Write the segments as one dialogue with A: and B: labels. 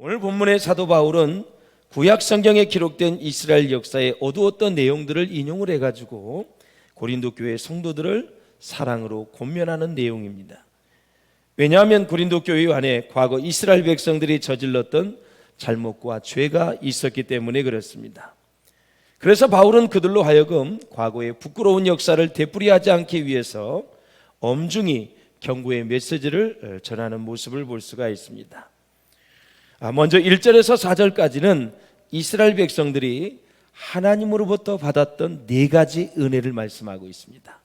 A: 오늘 본문의 사도 바울은 구약 성경에 기록된 이스라엘 역사의 어두웠던 내용들을 인용을 해가지고 고린도 교회 성도들을 사랑으로 권면하는 내용입니다. 왜냐하면 고린도 교회 안에 과거 이스라엘 백성들이 저질렀던 잘못과 죄가 있었기 때문에 그렇습니다. 그래서 바울은 그들로 하여금 과거의 부끄러운 역사를 되풀이하지 않기 위해서 엄중히 경고의 메시지를 전하는 모습을 볼 수가 있습니다. 먼저 1절에서 4절까지는 이스라엘 백성들이 하나님으로부터 받았던 4가지 은혜를 말씀하고 있습니다.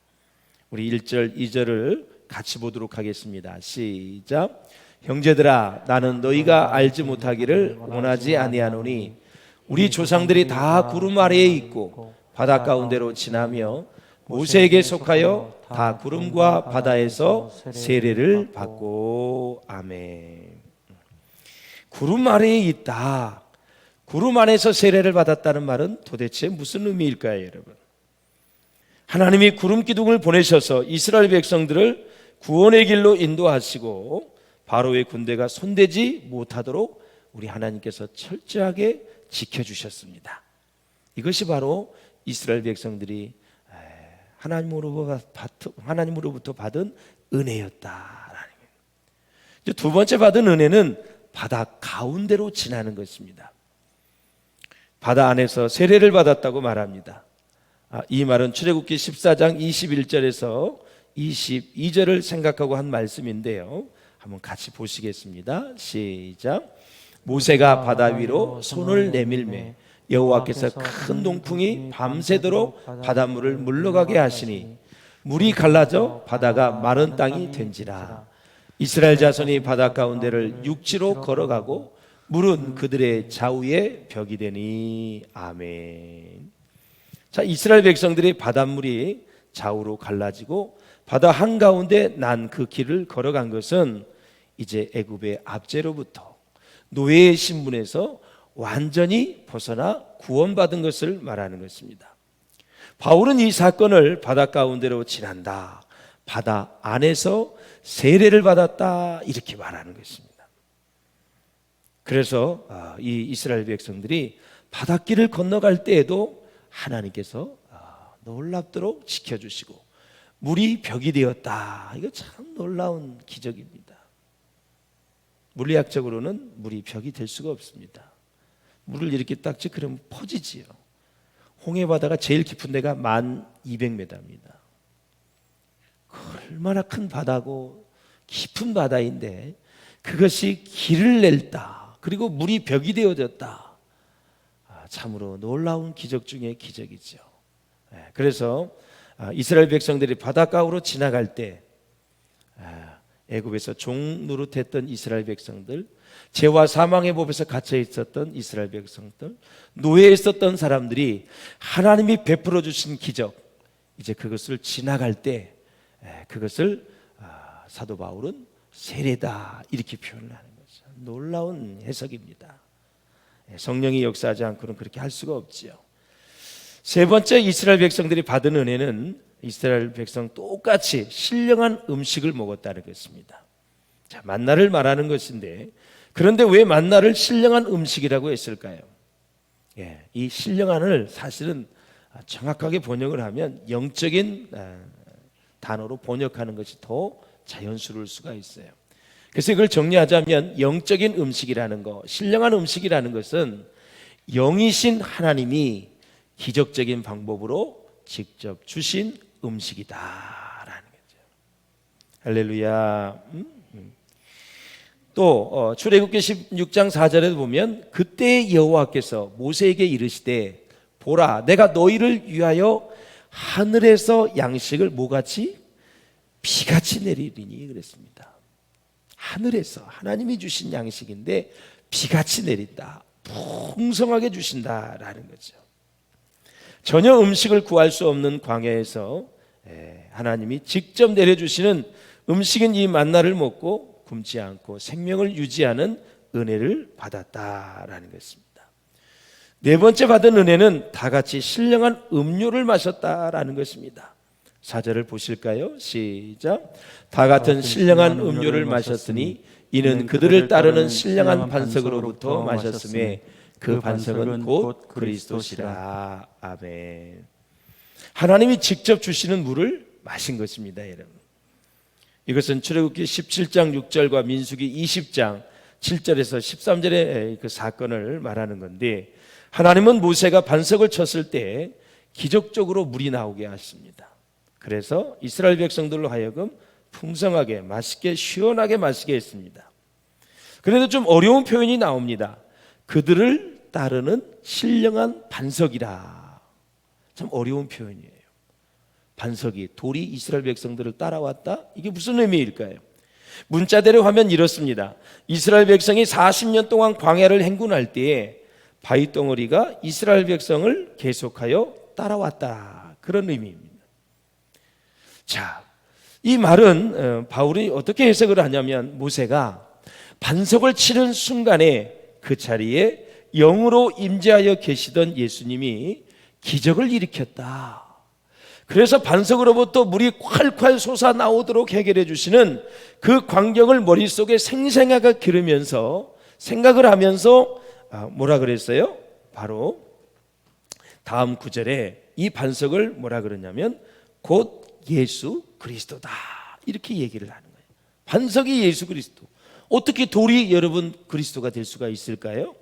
A: 우리 1절, 2절을 같이 보도록 하겠습니다. 시작. 형제들아, 나는 너희가 알지 못하기를 원하지 아니하노니 우리 조상들이 다 구름 아래에 있고 바다 가운데로 지나며 모세에게 속하여 다 구름과 바다에서 세례를 받고. 아멘. 구름 아래에 있다. 구름 안에서 세례를 받았다는 말은 도대체 무슨 의미일까요, 여러분? 하나님이 구름 기둥을 보내셔서 이스라엘 백성들을 구원의 길로 인도하시고 바로의 군대가 손대지 못하도록 우리 하나님께서 철저하게 지켜주셨습니다. 이것이 바로 이스라엘 백성들이 하나님으로부터 받은 은혜였다라는 거예요. 두 번째 받은 은혜는 바다 가운데로 지나는 것입니다. 바다 안에서 세례를 받았다고 말합니다. 이 말은 출애굽기 14장 21절에서 22절을 생각하고 한 말씀인데요, 한번 같이 보시겠습니다. 시작. 모세가 바다 위로 손을 내밀매 여호와께서 큰 동풍이 밤새도록 바닷물을 물러가게 하시니 물이 갈라져 바다가 마른 땅이 된지라. 이스라엘 자손이 바다 가운데를 육지로 걸어가고 물은 그들의 좌우에 벽이 되니. 아멘. 자, 이스라엘 백성들이 바닷물이 좌우로 갈라지고 바다 한가운데 난 그 길을 걸어간 것은 이제 애굽의 압제로부터 노예의 신분에서 완전히 벗어나 구원받은 것을 말하는 것입니다. 바울은 이 사건을 바다 가운데로 지난다, 바다 안에서 세례를 받았다, 이렇게 말하는 것입니다. 그래서 이 이스라엘 백성들이 바닷길을 건너갈 때에도 하나님께서 놀랍도록 지켜주시고 물이 벽이 되었다. 이거 참 놀라운 기적입니다. 물리학적으로는 물이 벽이 될 수가 없습니다. 물을 이렇게 딱 그러면 퍼지지요. 홍해바다가 제일 깊은 데가 1200m입니다. 얼마나 큰 바다고 깊은 바다인데 그것이 길을 낼다, 그리고 물이 벽이 되어졌다. 참으로 놀라운 기적 중의 기적이죠. 그래서 이스라엘 백성들이 바닷가로 지나갈 때 애굽에서 종 노릇했던 이스라엘 백성들, 죄와 사망의 법에서 갇혀 있었던 이스라엘 백성들, 노예에 있었던 사람들이 하나님이 베풀어 주신 기적, 이제 그것을 지나갈 때 그것을 사도 바울은 세례다, 이렇게 표현을 하는 거죠. 놀라운 해석입니다. 성령이 역사하지 않고는 그렇게 할 수가 없지요. 세 번째 이스라엘 백성들이 받은 은혜는 이스라엘 백성 똑같이 신령한 음식을 먹었다는 것입니다. 자, 만나를 말하는 것인데, 그런데 왜 만나를 신령한 음식이라고 했을까요? 이 신령한을 사실은 정확하게 번역을 하면 영적인 단어로 번역하는 것이 더 자연스러울 수가 있어요. 그래서 이걸 정리하자면 영적인 음식이라는 것, 신령한 음식이라는 것은 영이신 하나님이 기적적인 방법으로 직접 주신 음식이다라는 거죠. 할렐루야. 또 출애굽기 16장 4절에 보면 그때 여호와께서 모세에게 이르시되 보라, 내가 너희를 위하여 하늘에서 양식을 뭐같이? 비같이 내리리니 그랬습니다. 하늘에서 하나님이 주신 양식인데 비같이 내린다, 풍성하게 주신다라는 거죠. 전혀 음식을 구할 수 없는 광야에서 하나님이 직접 내려주시는 음식인 이 만나를 먹고 굶지 않고 생명을 유지하는 은혜를 받았다라는 것입니다. 네 번째 받은 은혜는 다 같이 신령한 음료를 마셨다라는 것입니다. 4절을 보실까요? 시작. 다 같은 신령한 음료를 마셨으니 이는 그들을 따르는 신령한 반석으로부터 마셨음에 그 반석은 곧 그리스도시라. 아멘. 하나님이 직접 주시는 물을 마신 것입니다, 여러분. 이것은 출애굽기 17장 6절과 민수기 20장 7절에서 13절의 그 사건을 말하는 건데, 하나님은 모세가 반석을 쳤을 때 기적적으로 물이 나오게 하십니다. 그래서 이스라엘 백성들로 하여금 풍성하게 맛있게 시원하게 마시게 했습니다. 그런데 좀 어려운 표현이 나옵니다. 그들을 따르는 신령한 반석이라. 참 어려운 표현이에요. 반석이, 돌이 이스라엘 백성들을 따라왔다? 이게 무슨 의미일까요? 문자대로 하면 이렇습니다. 이스라엘 백성이 40년 동안 광야를 행군할 때에 바위덩어리가 이스라엘 백성을 계속하여 따라왔다. 그런 의미입니다. 자, 이 말은 바울이 어떻게 해석을 하냐면, 모세가 반석을 치는 순간에 그 자리에 영으로 임재하여 계시던 예수님이 기적을 일으켰다. 그래서 반석으로부터 물이 콸콸 솟아나오도록 해결해 주시는 그 광경을 머릿속에 생생하게 기르면서 생각을 하면서 뭐라 그랬어요? 바로 다음 구절에 이 반석을 뭐라 그러냐면 곧 예수 그리스도다, 이렇게 얘기를 하는 거예요. 반석이 예수 그리스도. 어떻게 돌이 여러분 그리스도가 될 수가 있을까요?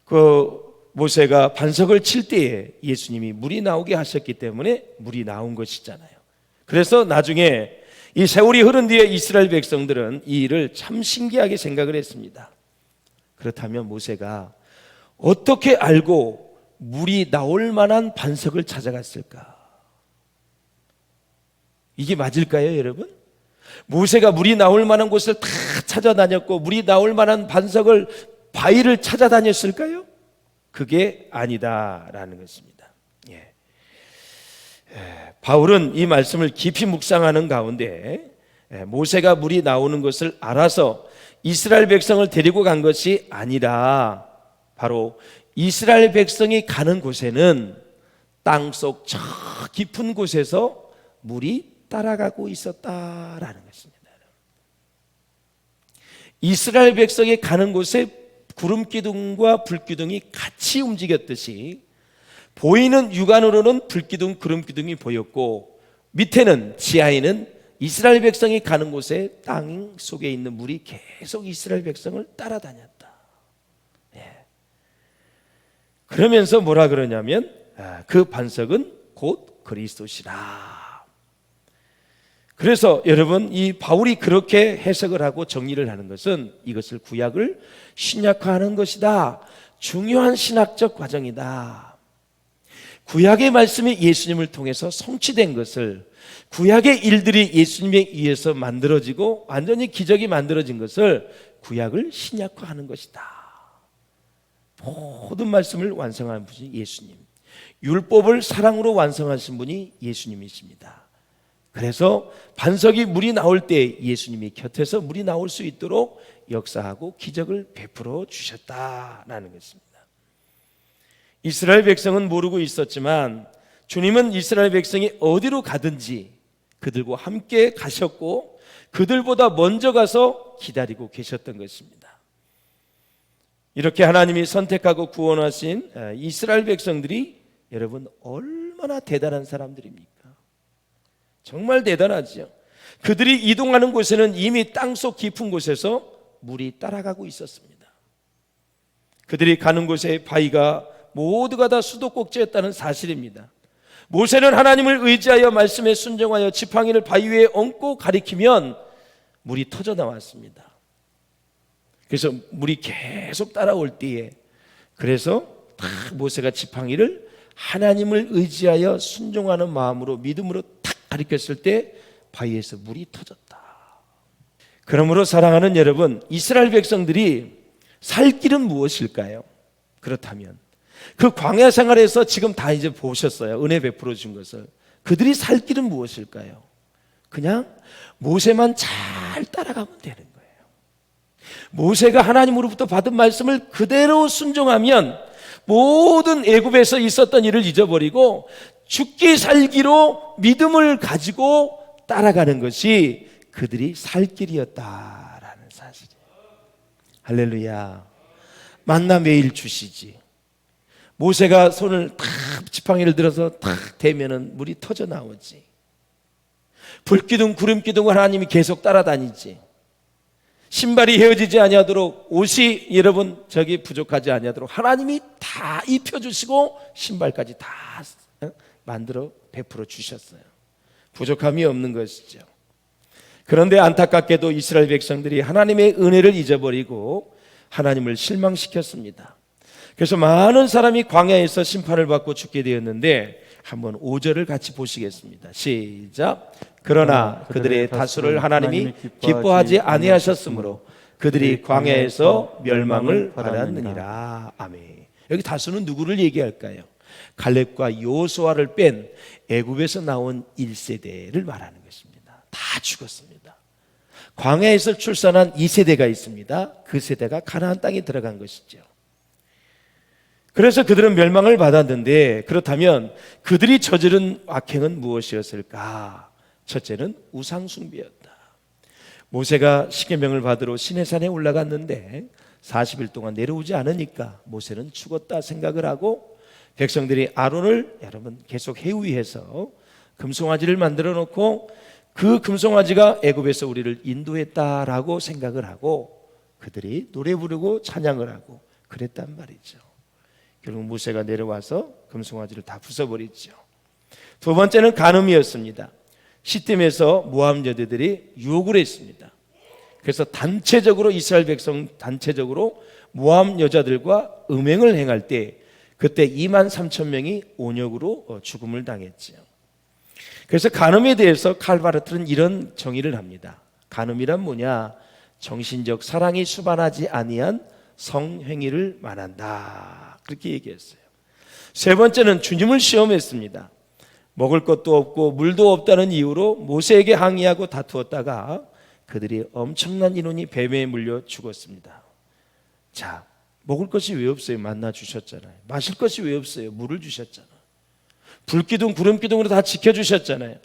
A: 그 모세가 반석을 칠 때에 예수님이 물이 나오게 하셨기 때문에 물이 나온 것이잖아요. 그래서 나중에 이 세월이 흐른 뒤에 이스라엘 백성들은 이 일을 참 신기하게 생각을 했습니다. 그렇다면 모세가 어떻게 알고 물이 나올 만한 반석을 찾아갔을까? 이게 맞을까요, 여러분? 모세가 물이 나올 만한 곳을 다 찾아다녔고 물이 나올 만한 반석을, 바위를 찾아다녔을까요? 그게 아니다라는 것입니다. 바울은 이 말씀을 깊이 묵상하는 가운데 모세가 물이 나오는 것을 알아서 이스라엘 백성을 데리고 간 것이 아니라 바로 이스라엘 백성이 가는 곳에는 땅속 저 깊은 곳에서 물이 따라가고 있었다라는 것입니다. 이스라엘 백성이 가는 곳에 구름 기둥과 불 기둥이 같이 움직였듯이 보이는 육안으로는 불 기둥, 구름 기둥이 보였고 밑에는, 지하에는 이스라엘 백성이 가는 곳에 땅 속에 있는 물이 계속 이스라엘 백성을 따라다녔다. 그러면서 뭐라 그러냐면 그 반석은 곧 그리스도시라. 그래서 여러분, 이 바울이 그렇게 해석을 하고 정리를 하는 것은 이것을 구약을 신약화하는 것이다. 중요한 신학적 과정이다. 구약의 말씀이 예수님을 통해서 성취된 것을, 구약의 일들이 예수님에 의해서 만들어지고 완전히 기적이 만들어진 것을 구약을 신약화하는 것이다. 모든 말씀을 완성한 분이 예수님, 율법을 사랑으로 완성하신 분이 예수님이십니다. 그래서 반석이 물이 나올 때 예수님이 곁에서 물이 나올 수 있도록 역사하고 기적을 베풀어 주셨다라는 것입니다. 이스라엘 백성은 모르고 있었지만 주님은 이스라엘 백성이 어디로 가든지 그들과 함께 가셨고 그들보다 먼저 가서 기다리고 계셨던 것입니다. 이렇게 하나님이 선택하고 구원하신 이스라엘 백성들이 여러분 얼마나 대단한 사람들입니까? 정말 대단하죠. 그들이 이동하는 곳에는 이미 땅속 깊은 곳에서 물이 따라가고 있었습니다. 그들이 가는 곳에 바위가 모두가 다 수도꼭지였다는 사실입니다. 모세는 하나님을 의지하여 말씀에 순종하여 지팡이를 바위 위에 얹고 가리키면 물이 터져 나왔습니다. 그래서 물이 계속 따라올 때에, 그래서 다 모세가 지팡이를 하나님을 의지하여 순종하는 마음으로, 믿음으로 탁 가리켰을 때 바위에서 물이 터졌다. 그러므로 사랑하는 여러분, 이스라엘 백성들이 살 길은 무엇일까요? 그렇다면 그 광야 생활에서 지금 다 이제 보셨어요. 은혜 베풀어 준 것을. 그들이 살 길은 무엇일까요? 그냥 모세만 잘 따라가면 되는 거예요. 모세가 하나님으로부터 받은 말씀을 그대로 순종하면 모든 애굽에서 있었던 일을 잊어버리고 죽기 살기로 믿음을 가지고 따라가는 것이 그들이 살 길이었다라는 사실이에요. 할렐루야. 만나 매일 주시지. 모세가 손을 탁 지팡이를 들어서 탁 대면은 물이 터져 나오지. 불기둥 구름기둥을 하나님이 계속 따라다니지. 신발이 헤어지지 아니하도록, 옷이 여러분 저기 부족하지 아니하도록 하나님이 다 입혀주시고 신발까지 다 만들어 베풀어 주셨어요. 부족함이 없는 것이죠. 그런데 안타깝게도 이스라엘 백성들이 하나님의 은혜를 잊어버리고 하나님을 실망시켰습니다. 그래서 많은 사람이 광야에서 심판을 받고 죽게 되었는데, 한번 5절을 같이 보시겠습니다. 시작. 그러나 그들의 다수를 하나님이 기뻐하지 아니하셨으므로 그들이 광야에서 멸망을 받았느니라. 아멘. 여기 다수는 누구를 얘기할까요? 갈렙과 여호수아를 뺀 애굽에서 나온 1세대를 말하는 것입니다. 다 죽었습니다. 광야에서 출산한 2세대가 있습니다. 그 세대가 가나안 땅에 들어간 것이죠. 그래서 그들은 멸망을 받았는데, 그렇다면 그들이 저지른 악행은 무엇이었을까? 첫째는 우상 숭배였다. 모세가 십계명을 받으러 시내산에 올라갔는데 40일 동안 내려오지 않으니까 모세는 죽었다 생각을 하고, 백성들이 아론을 여러분 계속 해위해서 금송아지를 만들어 놓고, 그 금송아지가 애굽에서 우리를 인도했다라고 생각을 하고 그들이 노래 부르고 찬양을 하고 그랬단 말이죠. 결국 모세가 내려와서 금송아지를 다 부숴버리죠. 두 번째는 간음이었습니다. 시팀에서 모압 여대들이 유혹을 했습니다. 그래서 단체적으로 이스라엘 백성 단체적으로 모압 여자들과 음행을 행할 때 그때 23,000명이 온역으로 죽음을 당했죠. 그래서 간음에 대해서 칼바르트는 이런 정의를 합니다. 간음이란 뭐냐? 정신적 사랑이 수반하지 아니한 성행위를 말한다. 그렇게 얘기했어요. 세 번째는 주님을 시험했습니다. 먹을 것도 없고 물도 없다는 이유로 모세에게 항의하고 다투었다가 그들이 엄청난 인원이 뱀에 물려 죽었습니다. 자, 먹을 것이 왜 없어요? 만나 주셨잖아요. 마실 것이 왜 없어요? 물을 주셨잖아요. 불기둥 구름기둥으로 다 지켜주셨잖아요.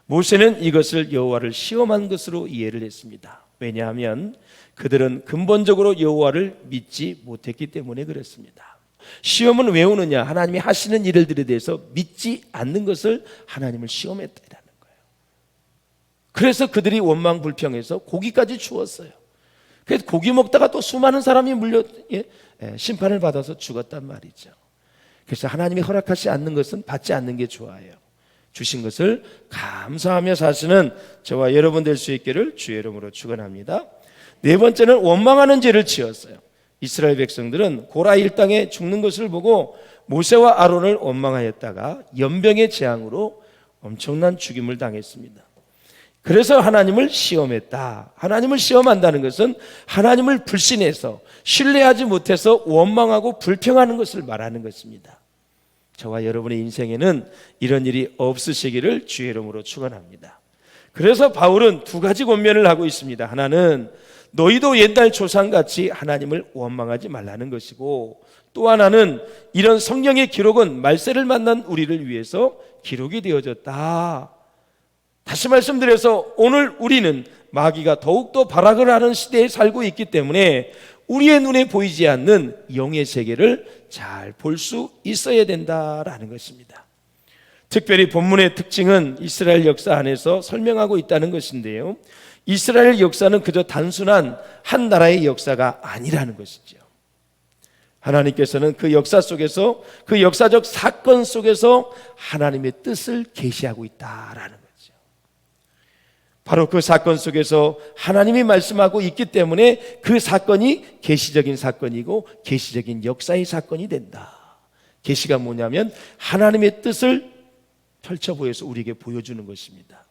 A: 모세는 이것을 여호와를 시험한 것으로 이해를 했습니다. 왜냐하면 그들은 근본적으로 여호와를 믿지 못했기 때문에 그렇습니다. 시험은 왜 오느냐? 하나님이 하시는 일들에 대해서 믿지 않는 것을 하나님을 시험했다라는 거예요. 그래서 그들이 원망 불평해서 고기까지 주었어요. 그래서 고기 먹다가 또 수많은 사람이 심판을 받아서 죽었단 말이죠. 그래서 하나님이 허락하지 않는 것은 받지 않는 게 좋아요. 주신 것을 감사하며 사시는 저와 여러분 될 수 있기를 주의 이름으로 축원합니다. 네 번째는 원망하는 죄를 지었어요. 이스라엘 백성들은 고라 일당에 죽는 것을 보고 모세와 아론을 원망하였다가 연병의 재앙으로 엄청난 죽임을 당했습니다. 그래서 하나님을 시험했다. 하나님을 시험한다는 것은 하나님을 불신해서 신뢰하지 못해서 원망하고 불평하는 것을 말하는 것입니다. 저와 여러분의 인생에는 이런 일이 없으시기를 주의 이름으로 축원합니다. 그래서 바울은 두 가지 권면을 하고 있습니다. 하나는 너희도 옛날 조상같이 하나님을 원망하지 말라는 것이고, 또 하나는 이런 성경의 기록은 말세를 만난 우리를 위해서 기록이 되어졌다. 다시 말씀드려서 오늘 우리는 마귀가 더욱더 발악을 하는 시대에 살고 있기 때문에 우리의 눈에 보이지 않는 영의 세계를 잘 볼 수 있어야 된다라는 것입니다. 특별히 본문의 특징은 이스라엘 역사 안에서 설명하고 있다는 것인데요, 이스라엘 역사는 그저 단순한 한 나라의 역사가 아니라는 것이죠. 하나님께서는 그 역사 속에서, 그 역사적 사건 속에서 하나님의 뜻을 계시하고 있다라는 거죠. 바로 그 사건 속에서 하나님이 말씀하고 있기 때문에 그 사건이 계시적인 사건이고 계시적인 역사의 사건이 된다. 계시가 뭐냐면 하나님의 뜻을 펼쳐 보여서 우리에게 보여주는 것입니다.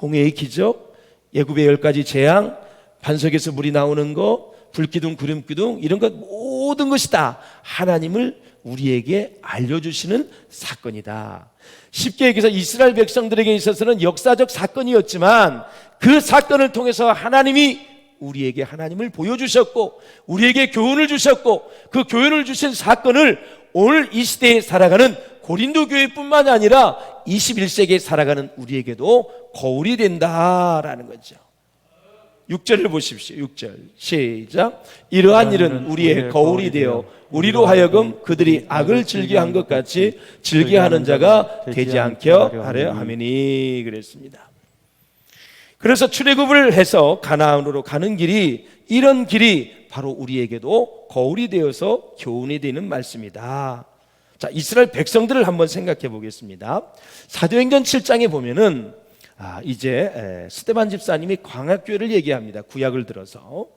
A: 홍해의 기적, 애굽의 10가지 재앙, 반석에서 물이 나오는 거, 불기둥 구름기둥, 이런 것 모든 것이 다 하나님을 우리에게 알려주시는 사건이다. 쉽게 얘기해서 이스라엘 백성들에게 있어서는 역사적 사건이었지만 그 사건을 통해서 하나님이 우리에게 하나님을 보여주셨고 우리에게 교훈을 주셨고, 그 교훈을 주신 사건을 오늘 이 시대에 살아가는 고린도 교회뿐만 아니라 21세기에 살아가는 우리에게도 거울이 된다라는 거죠. 6절을 보십시오. 6절 시작. 이러한 일은 우리의 거울이 되어 우리로 하여금 그들이 악을 즐겨한 것 같이 즐겨하는 자가 되지 않게 하려 함이니 그랬습니다. 그래서 출애굽을 해서 가나안으로 가는 길이, 이런 길이 바로 우리에게도 거울이 되어서 교훈이 되는 말씀이다. 자, 이스라엘 백성들을 한번 생각해 보겠습니다. 사도행전 7장에 보면은 이제 스데반 집사님이 광야교회를 얘기합니다. 구약을 들어서.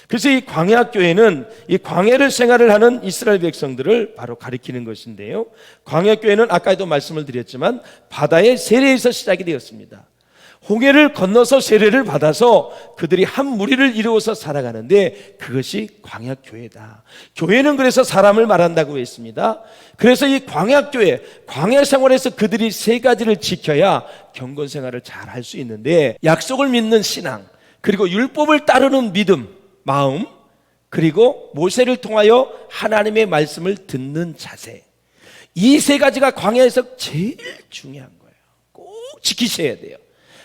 A: 그래서 이 광야교회는 이 광야를 생활을 하는 이스라엘 백성들을 바로 가리키는 것인데요, 광야교회는 아까도 말씀을 드렸지만 바다의 세례에서 시작이 되었습니다. 홍해를 건너서 세례를 받아서 그들이 한 무리를 이루어서 살아가는데 그것이 광야교회다. 교회는 그래서 사람을 말한다고 했습니다. 그래서 이 광야교회, 광야 생활에서 그들이 세 가지를 지켜야 경건 생활을 잘 할 수 있는데, 약속을 믿는 신앙, 그리고 율법을 따르는 믿음, 마음, 그리고 모세를 통하여 하나님의 말씀을 듣는 자세, 이 세 가지가 광야에서 제일 중요한 거예요. 꼭 지키셔야 돼요.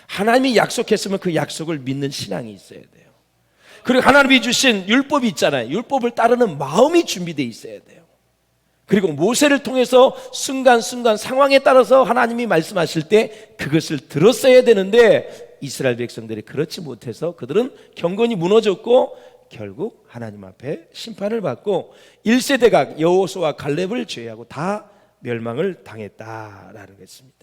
A: 하나님이 약속했으면 그 약속을 믿는 신앙이 있어야 돼요. 그리고 하나님이 주신 율법이 있잖아요. 율법을 따르는 마음이 준비되어 있어야 돼요. 그리고 모세를 통해서 순간순간 상황에 따라서 하나님이 말씀하실 때 그것을 들었어야 되는데, 이스라엘 백성들이 그렇지 못해서 그들은 경건이 무너졌고 결국 하나님 앞에 심판을 받고 1세대가 여호수아와 갈렙을 제외하고 다 멸망을 당했다라는 것입니다.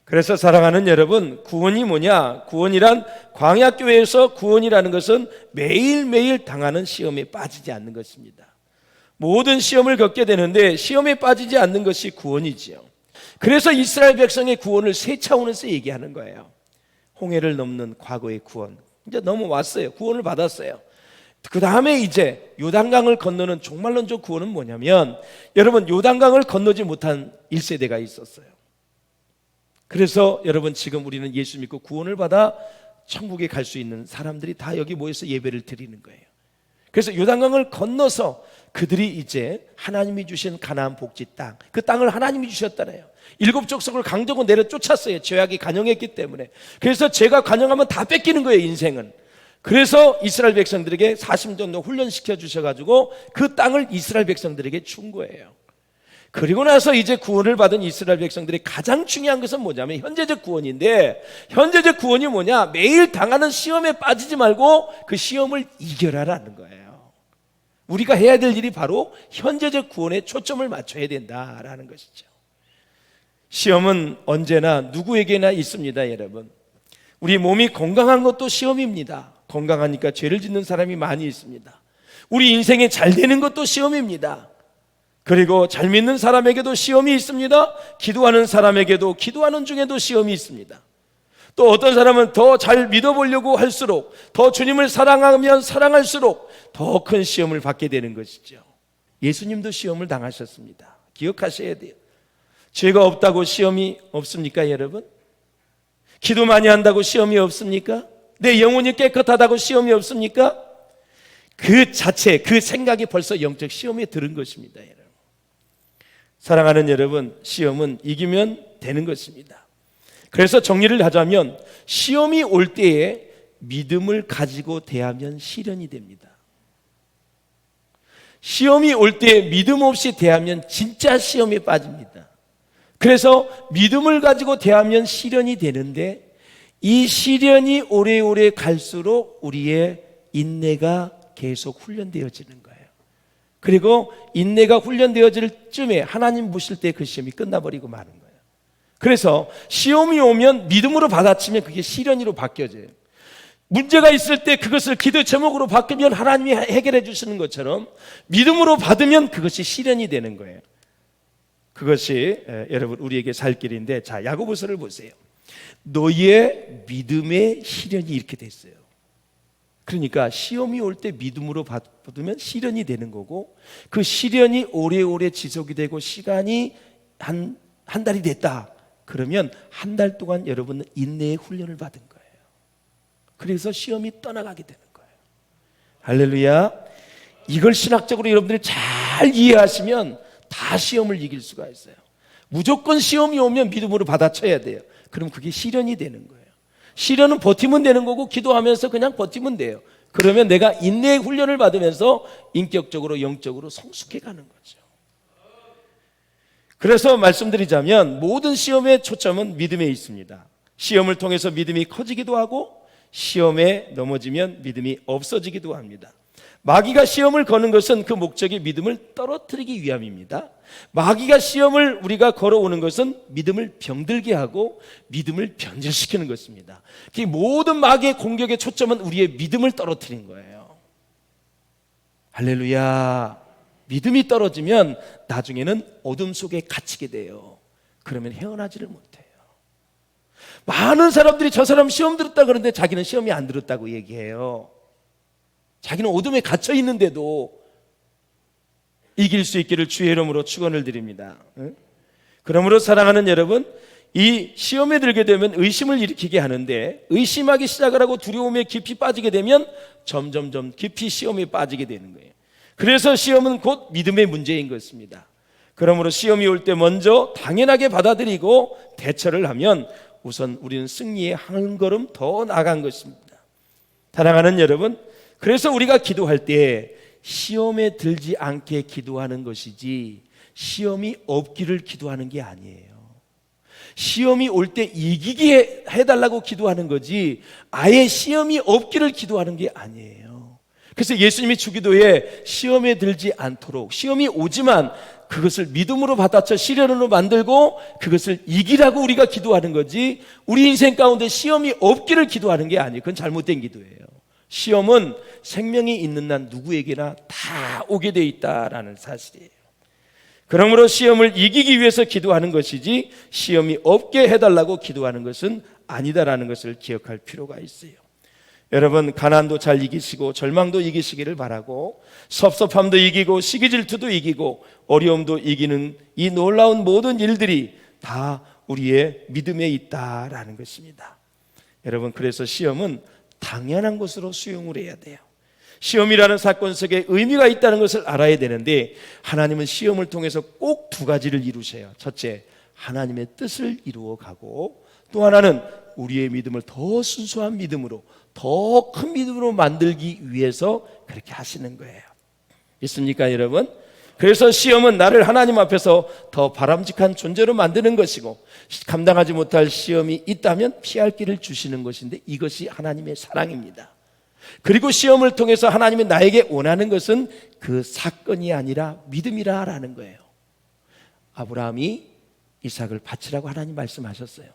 A: 그래서 사랑하는 여러분, 구원이 뭐냐? 구원이란, 광야교회에서 구원이라는 것은 매일매일 당하는 시험에 빠지지 않는 것입니다. 모든 시험을 겪게 되는데 시험에 빠지지 않는 것이 구원이지요. 그래서 이스라엘 백성의 구원을 세 차원에서 얘기하는 거예요. 홍해를 넘는 과거의 구원, 이제 넘어왔어요. 구원을 받았어요. 그 다음에 이제 요단강을 건너는 종말론적 구원은 뭐냐면, 여러분, 요단강을 건너지 못한 1세대가 있었어요. 그래서 여러분, 지금 우리는 예수 믿고 구원을 받아 천국에 갈 수 있는 사람들이 다 여기 모여서 예배를 드리는 거예요. 그래서 요단강을 건너서 그들이 이제 하나님이 주신 가나안 복지 땅, 그 땅을 하나님이 주셨잖아요. 7 족속을 강도고 내려 쫓았어요. 죄악이 간영했기 때문에. 그래서 죄가 간영하면 다 뺏기는 거예요, 인생은. 그래서 이스라엘 백성들에게 40년 정도 훈련시켜 주셔가지고 그 땅을 이스라엘 백성들에게 준 거예요. 그리고 나서 이제 구원을 받은 이스라엘 백성들이 가장 중요한 것은 뭐냐면 현재적 구원인데, 현재적 구원이 뭐냐? 매일 당하는 시험에 빠지지 말고 그 시험을 이겨라라는 거예요. 우리가 해야 될 일이 바로 현재적 구원에 초점을 맞춰야 된다라는 것이죠. 시험은 언제나 누구에게나 있습니다, 여러분. 우리 몸이 건강한 것도 시험입니다. 건강하니까 죄를 짓는 사람이 많이 있습니다. 우리 인생에 잘 되는 것도 시험입니다. 그리고 잘 믿는 사람에게도 시험이 있습니다. 기도하는 사람에게도 기도하는 중에도 시험이 있습니다. 또 어떤 사람은 더 잘 믿어보려고 할수록, 더 주님을 사랑하면 사랑할수록 더 큰 시험을 받게 되는 것이죠. 예수님도 시험을 당하셨습니다. 기억하셔야 돼요. 죄가 없다고 시험이 없습니까, 여러분? 기도 많이 한다고 시험이 없습니까? 내 영혼이 깨끗하다고 시험이 없습니까? 그 자체, 그 생각이 벌써 영적 시험에 들은 것입니다, 여러분. 사랑하는 여러분, 시험은 이기면 되는 것입니다. 그래서 정리를 하자면, 시험이 올 때에 믿음을 가지고 대하면 시련이 됩니다. 시험이 올 때 믿음 없이 대하면 진짜 시험에 빠집니다. 그래서 믿음을 가지고 대하면 시련이 되는데, 이 시련이 오래오래 갈수록 우리의 인내가 계속 훈련되어지는 거예요. 그리고 인내가 훈련되어질 쯤에 하나님 보실 때 그 시험이 끝나버리고 마는 거예요. 그래서 시험이 오면 믿음으로 받아치면 그게 시련으로 바뀌어져요. 문제가 있을 때 그것을 기도 제목으로 바꾸면 하나님이 해결해 주시는 것처럼 믿음으로 받으면 그것이 시련이 되는 거예요. 그것이 여러분 우리에게 살 길인데, 자, 야고보서를 보세요. 너희의 믿음의 시련이 이렇게 됐어요. 그러니까 시험이 올 때 믿음으로 받으면 시련이 되는 거고, 그 시련이 오래오래 지속이 되고 시간이 한 달이 됐다 그러면 한 달 동안 여러분은 인내의 훈련을 받은 거예요. 그래서 시험이 떠나가게 되는 거예요. 할렐루야. 이걸 신학적으로 여러분들이 잘 이해하시면 다 시험을 이길 수가 있어요. 무조건 시험이 오면 믿음으로 받아쳐야 돼요. 그럼 그게 시련이 되는 거예요. 시련은 버티면 되는 거고 기도하면서 그냥 버티면 돼요. 그러면 내가 인내의 훈련을 받으면서 인격적으로 영적으로 성숙해 가는 거죠. 그래서 말씀드리자면 모든 시험의 초점은 믿음에 있습니다. 시험을 통해서 믿음이 커지기도 하고 시험에 넘어지면 믿음이 없어지기도 합니다. 마귀가 시험을 거는 것은 그 목적이 믿음을 떨어뜨리기 위함입니다. 마귀가 시험을 우리가 걸어오는 것은 믿음을 병들게 하고 믿음을 변질시키는 것입니다. 그 모든 마귀의 공격의 초점은 우리의 믿음을 떨어뜨리는 거예요. 할렐루야. 믿음이 떨어지면 나중에는 어둠 속에 갇히게 돼요. 그러면 헤어나지를 못해요. 많은 사람들이 저 사람 시험 들었다 그러는데 자기는 시험이 안 들었다고 얘기해요. 자기는 어둠에 갇혀 있는데도 이길 수 있기를 주의 이름으로 축원을 드립니다. 그러므로 사랑하는 여러분, 이 시험에 들게 되면 의심을 일으키게 하는데 의심하기 시작을 하고 두려움에 깊이 빠지게 되면 점점점 깊이 시험에 빠지게 되는 거예요. 그래서 시험은 곧 믿음의 문제인 것입니다. 그러므로 시험이 올 때 먼저 당연하게 받아들이고 대처를 하면 우선 우리는 승리에 한 걸음 더 나아간 것입니다. 사랑하는 여러분, 그래서 우리가 기도할 때 시험에 들지 않게 기도하는 것이지 시험이 없기를 기도하는 게 아니에요. 시험이 올 때 이기게 해달라고 기도하는 거지 아예 시험이 없기를 기도하는 게 아니에요. 그래서 예수님이 주기도에 시험에 들지 않도록, 시험이 오지만 그것을 믿음으로 받아쳐 시련으로 만들고 그것을 이기라고 우리가 기도하는 거지 우리 인생 가운데 시험이 없기를 기도하는 게 아니에요. 그건 잘못된 기도예요. 시험은 생명이 있는 한 누구에게나 다 오게 돼 있다라는 사실이에요. 그러므로 시험을 이기기 위해서 기도하는 것이지 시험이 없게 해달라고 기도하는 것은 아니다라는 것을 기억할 필요가 있어요. 여러분, 가난도 잘 이기시고 절망도 이기시기를 바라고 섭섭함도 이기고 시기질투도 이기고 어려움도 이기는 이 놀라운 모든 일들이 다 우리의 믿음에 있다라는 것입니다. 여러분, 그래서 시험은 당연한 것으로 수용을 해야 돼요. 시험이라는 사건 속에 의미가 있다는 것을 알아야 되는데 하나님은 시험을 통해서 꼭 두 가지를 이루셔요. 첫째, 하나님의 뜻을 이루어가고 또 하나는 우리의 믿음을 더 순수한 믿음으로 더 큰 믿음으로 만들기 위해서 그렇게 하시는 거예요. 있습니까 여러분? 그래서 시험은 나를 하나님 앞에서 더 바람직한 존재로 만드는 것이고 감당하지 못할 시험이 있다면 피할 길을 주시는 것인데 이것이 하나님의 사랑입니다. 그리고 시험을 통해서 하나님이 나에게 원하는 것은 그 사건이 아니라 믿음이라는 거예요. 아브라함이 이삭을 바치라고 하나님 말씀하셨어요.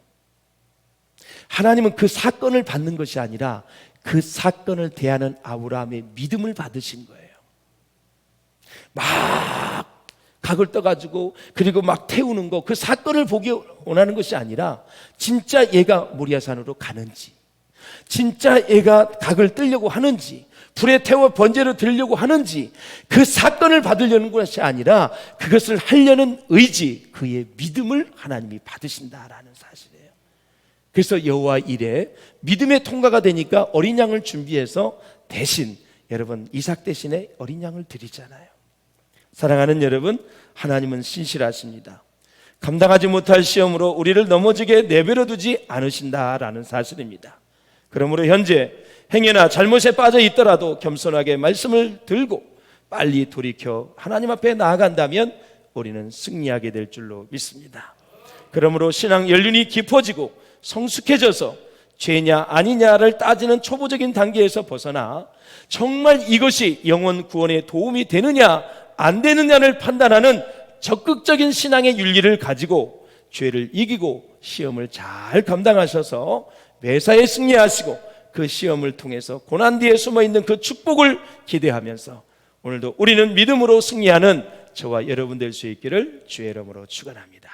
A: 하나님은 그 사건을 받는 것이 아니라 그 사건을 대하는 아브라함의 믿음을 받으신 거예요. 막 각을 떠가지고 그리고 막 태우는 거, 그 사건을 보기 원하는 것이 아니라 진짜 얘가 모리아산으로 가는지, 진짜 얘가 각을 뜨려고 하는지, 불에 태워 번제로 드리려고 하는지, 그 사건을 받으려는 것이 아니라 그것을 하려는 의지, 그의 믿음을 하나님이 받으신다라는 사실이에요. 그래서 여호와 이레 믿음의 통과가 되니까 어린 양을 준비해서 대신 여러분 이삭 대신에 어린 양을 드리잖아요. 사랑하는 여러분, 하나님은 신실하십니다. 감당하지 못할 시험으로 우리를 넘어지게 내버려 두지 않으신다라는 사실입니다. 그러므로 현재 행여나 잘못에 빠져 있더라도 겸손하게 말씀을 들고 빨리 돌이켜 하나님 앞에 나아간다면 우리는 승리하게 될 줄로 믿습니다. 그러므로 신앙 연륜이 깊어지고 성숙해져서 죄냐 아니냐를 따지는 초보적인 단계에서 벗어나 정말 이것이 영혼 구원에 도움이 되느냐 안 되느냐를 판단하는 적극적인 신앙의 윤리를 가지고 죄를 이기고 시험을 잘 감당하셔서 매사에 승리하시고 그 시험을 통해서 고난 뒤에 숨어있는 그 축복을 기대하면서 오늘도 우리는 믿음으로 승리하는 저와 여러분 될 수 있기를 주의 이름으로 축원합니다.